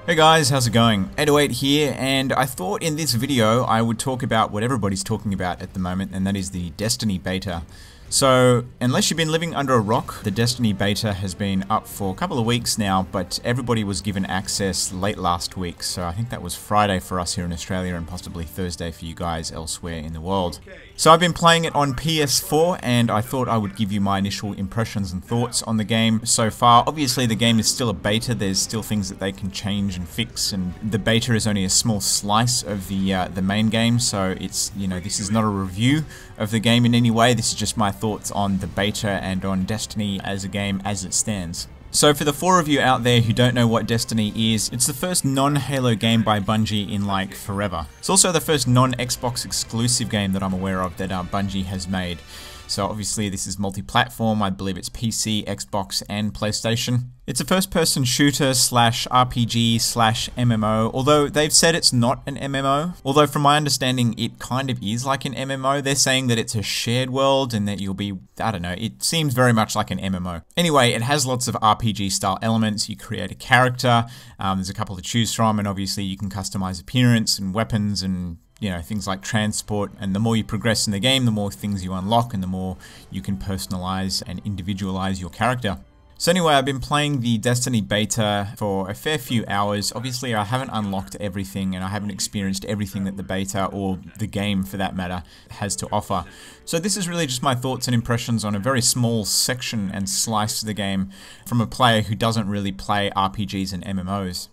Hey guys, how's it going? 808 here, and I thought in this video I would talk about what everybody's talking about at the moment, and that is the Destiny beta. So, unless you've been living under a rock, the Destiny beta has been up for a couple of weeks now, but everybody was given access late last week, so I think that was Friday for us here in Australia and possibly Thursday for you guys elsewhere in the world. So I've been playing it on PS4, and I thought I would give you my initial impressions and thoughts on the game so far. Obviously the game is still a beta, there's still things that they can change and fix, and the beta is only a small slice of the main game, so it's, you know, this is not a review of the game in any way, this is just my thoughts on the beta and on Destiny as a game as it stands. So for the four of you out there who don't know what Destiny is, it's the first non-Halo game by Bungie in like forever. It's also the first non-Xbox exclusive game that I'm aware of that Bungie has made. So obviously this is multi-platform, I believe it's PC, Xbox and PlayStation. It's a first-person shooter slash RPG slash MMO, although they've said it's not an MMO. Although from my understanding it kind of is like an MMO. They're saying that it's a shared world and that you'll be, I don't know, it seems very much like an MMO. Anyway, it has lots of RPG style elements. You create a character, there's a couple to choose from, and obviously you can customize appearance and weapons and things like transport, and the more you progress in the game, the more things you unlock and the more you can personalize and individualize your character. So anyway, I've been playing the Destiny beta for a fair few hours. Obviously, I haven't unlocked everything and I haven't experienced everything that the beta, or the game for that matter, has to offer. So this is really just my thoughts and impressions on a very small section and slice of the game from a player who doesn't really play RPGs and MMOs.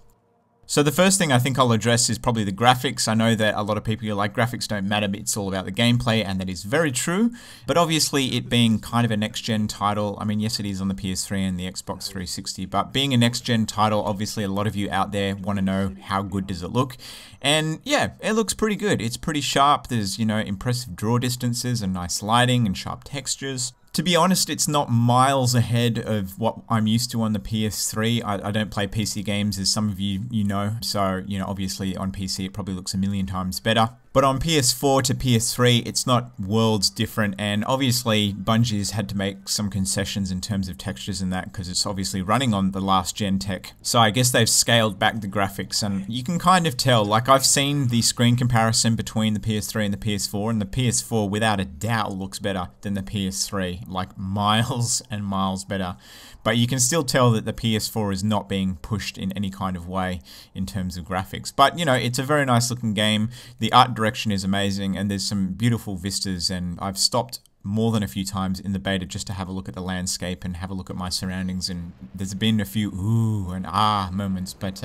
So the first thing I think I'll address is probably the graphics. I know that a lot of people are like, graphics don't matter, but it's all about the gameplay, and that is very true. But obviously it being kind of a next-gen title, I mean, yes it is on the PS3 and the Xbox 360, but being a next-gen title, obviously a lot of you out there want to know how good does it look. And yeah, it looks pretty good. It's pretty sharp, there's, impressive draw distances and nice lighting and sharp textures. To be honest, it's not miles ahead of what I'm used to on the PS3. I don't play PC games, as some of you know, so obviously on PC it probably looks a million times better. But on PS4 to PS3, it's not worlds different, and obviously Bungie's had to make some concessions in terms of textures and that, because it's obviously running on the last gen tech. So I guess they've scaled back the graphics, and you can kind of tell, like I've seen the screen comparison between the PS3 and the PS4, and the PS4 without a doubt looks better than the PS3, like miles and miles better. But you can still tell that the PS4 is not being pushed in any kind of way in terms of graphics. But, it's a very nice looking game. The art direction is amazing, and there's some beautiful vistas, and I've stopped more than a few times in the beta just to have a look at the landscape and have a look at my surroundings, and there's been a few ooh and ah moments. But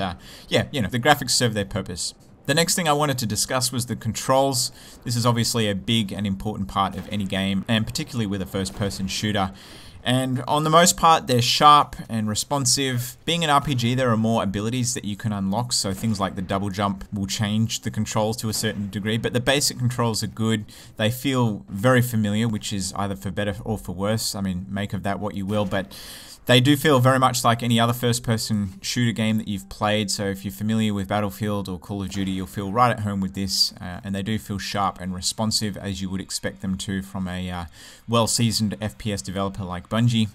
yeah, the graphics serve their purpose. The next thing I wanted to discuss was the controls. This is obviously a big and important part of any game, and particularly with a first-person shooter. And on the most part, they're sharp and responsive. Being an RPG, there are more abilities that you can unlock, so things like the double jump will change the controls to a certain degree, but the basic controls are good. They feel very familiar, which is either for better or for worse. I mean, make of that what you will, but they do feel very much like any other first-person shooter game that you've played, so if you're familiar with Battlefield or Call of Duty, you'll feel right at home with this, and they do feel sharp and responsive as you would expect them to from a well-seasoned FPS developer like Bungie.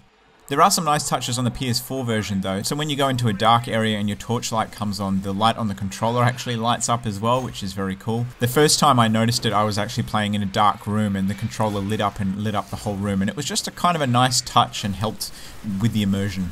There are some nice touches on the PS4 version though, so when you go into a dark area and your torchlight comes on, the light on the controller actually lights up as well, which is very cool. The first time I noticed it, I was actually playing in a dark room and the controller lit up the whole room, and it was just a kind of a nice touch and helped with the immersion.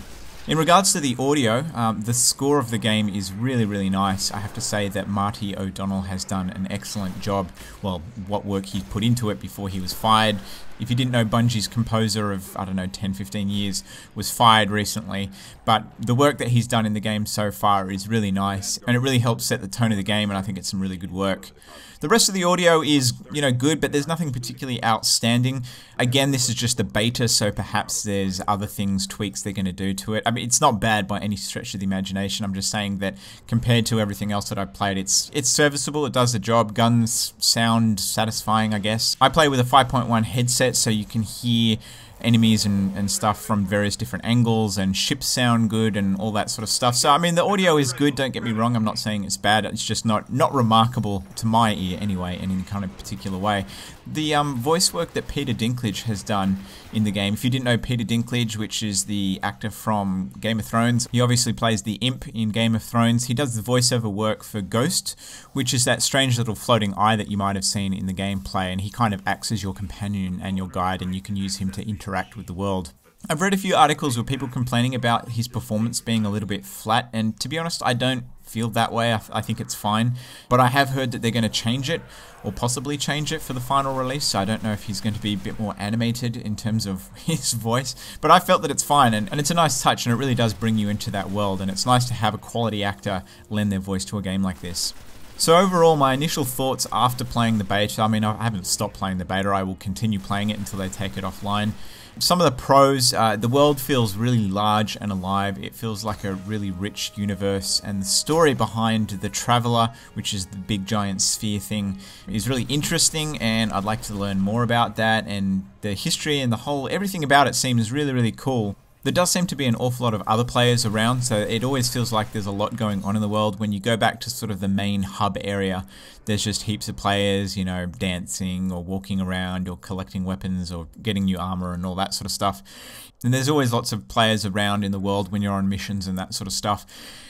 In regards to the audio, the score of the game is really, really nice. I have to say that Marty O'Donnell has done an excellent job. Well, what work he put into it before he was fired. If you didn't know, Bungie's composer of, I don't know, 10, 15 years was fired recently, but the work that he's done in the game so far is really nice, and it really helps set the tone of the game, and I think it's some really good work. The rest of the audio is, good, but there's nothing particularly outstanding. Again, this is just the beta, so perhaps there's other things, tweaks they're going to do to it. I mean, it's not bad by any stretch of the imagination. I'm just saying that compared to everything else that I've played, it's serviceable, it does the job. Guns sound satisfying, I guess. I play with a 5.1 headset, so you can hear enemies and stuff from various different angles, and ships sound good and all that sort of stuff. So I mean, the audio is good, don't get me wrong, I'm not saying it's bad, it's just not remarkable to my ear anyway, in any kind of particular way. The voice work that Peter Dinklage has done in the game, if you didn't know Peter Dinklage, which is the actor from Game of Thrones, he obviously plays the imp in Game of Thrones. He does the voiceover work for Ghost, which is that strange little floating eye that you might have seen in the gameplay, and he kind of acts as your companion and your guide, and you can use him to interact with the world. I've read a few articles with people complaining about his performance being a little bit flat, and to be honest, I don't feel that way. I think it's fine, but I have heard that they're going to change it, or possibly change it for the final release, so I don't know if he's going to be a bit more animated in terms of his voice, but I felt that it's fine, and it's a nice touch, and it really does bring you into that world, and it's nice to have a quality actor lend their voice to a game like this. So overall, my initial thoughts after playing the beta, I mean, I haven't stopped playing the beta, I will continue playing it until they take it offline. Some of the pros, the world feels really large and alive, it feels like a really rich universe, and the story behind the Traveler, which is the big giant sphere thing, is really interesting, and I'd like to learn more about that, and the history and the whole, everything about it seems really, really cool. There does seem to be an awful lot of other players around, so it always feels like there's a lot going on in the world. When you go back to sort of the main hub area, there's just heaps of players, you know, dancing or walking around or collecting weapons or getting new armor and all that sort of stuff. And there's always lots of players around in the world when you're on missions and that sort of stuff.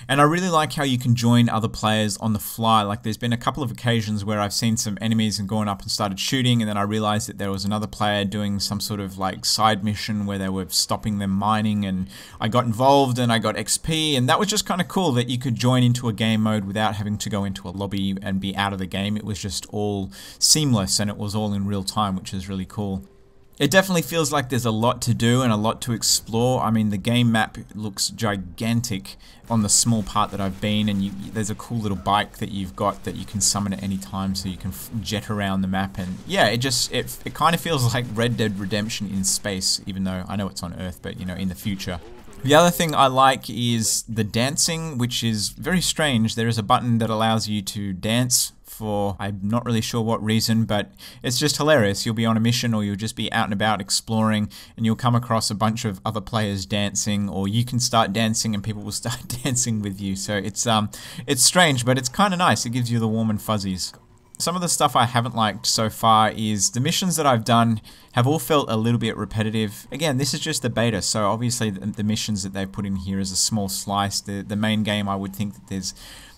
And I really like how you can join other players on the fly. Like, there's been a couple of occasions where I've seen some enemies and gone up and started shooting, and then I realized that there was another player doing some sort of like side mission where they were stopping them mining, and I got involved and I got XP, and that was just kind of cool that you could join into a game mode without having to go into a lobby and be out of the game. It was just all seamless, and it was all in real time, which is really cool. It definitely feels like there's a lot to do and a lot to explore. I mean, the game map looks gigantic on the small part that I've been, and there's a cool little bike that you've got that you can summon at any time, so you can jet around the map. And yeah, it kind of feels like Red Dead Redemption in space, even though I know it's on Earth, but you know, in the future. The other thing I like is the dancing, which is very strange. There is a button that allows you to dance for, I'm not really sure what reason, but it's just hilarious. You'll be on a mission, or you'll just be out and about exploring, and you'll come across a bunch of other players dancing, or you can start dancing and people will start dancing with you. So it's strange, but it's kind of nice. It gives you the warm and fuzzies. Some of the stuff I haven't liked so far is the missions that I've done have all felt a little bit repetitive. Again, this is just the beta, so obviously the missions that they've put in here is a small slice. The main game, I would think that there's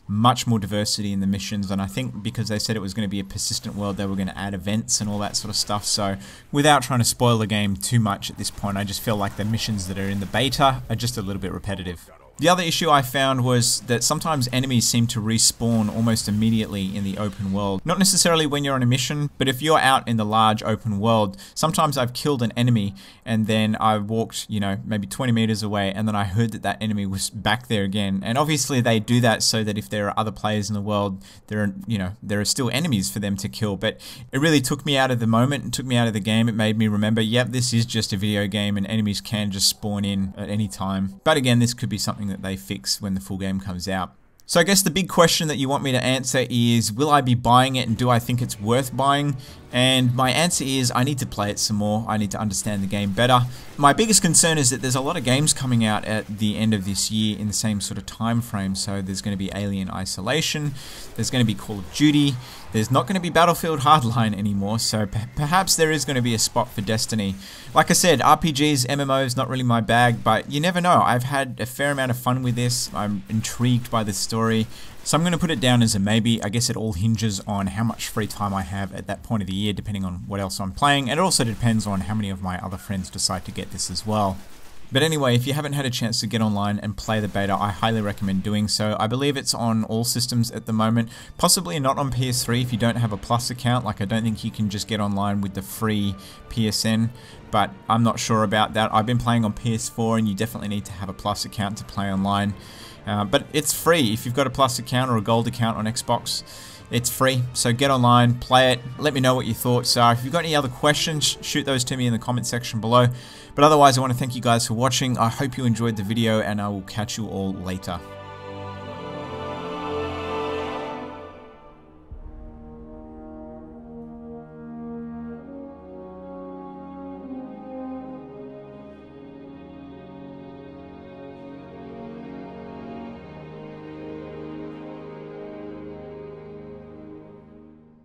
much more diversity in the missions, and I think because they said it was going to be a persistent world, they were going to add events and all that sort of stuff. So without trying to spoil the game too much at this point, I just feel like the missions that are in the beta are just a little bit repetitive. The other issue I found was that sometimes enemies seem to respawn almost immediately in the open world. Not necessarily when you're on a mission, but if you're out in the large open world, sometimes I've killed an enemy and then I walked, you know, maybe 20 meters away, and then I heard that that enemy was back there again. And obviously they do that so that if there are other players in the world, there are still enemies for them to kill. But it really took me out of the moment, it took me out of the game. It made me remember, yep, this is just a video game and enemies can just spawn in at any time. But again, this could be something that they fix when the full game comes out. So I guess the big question that you want me to answer is, will I be buying it, and do I think it's worth buying? And my answer is, I need to play it some more. I need to understand the game better. My biggest concern is that there's a lot of games coming out at the end of this year in the same sort of time frame. So there's going to be Alien Isolation, there's going to be Call of Duty, there's not going to be Battlefield Hardline anymore, so perhaps there is going to be a spot for Destiny. Like I said, RPGs, MMOs, not really my bag, but you never know. I've had a fair amount of fun with this. I'm intrigued by the story. So I'm going to put it down as a maybe. I guess it all hinges on how much free time I have at that point of the year, depending on what else I'm playing. And it also depends on how many of my other friends decide to get this as well. But anyway, if you haven't had a chance to get online and play the beta, I highly recommend doing so. I believe it's on all systems at the moment, possibly not on PS3 if you don't have a Plus account. Like, I don't think you can just get online with the free PSN, but I'm not sure about that. I've been playing on PS4, and you definitely need to have a Plus account to play online. But it's free. If you've got a Plus account or a Gold account on Xbox, it's free. So get online, play it, let me know what your thoughts are. If you've got any other questions, shoot those to me in the comment section below. But otherwise, I want to thank you guys for watching. I hope you enjoyed the video, and I will catch you all later.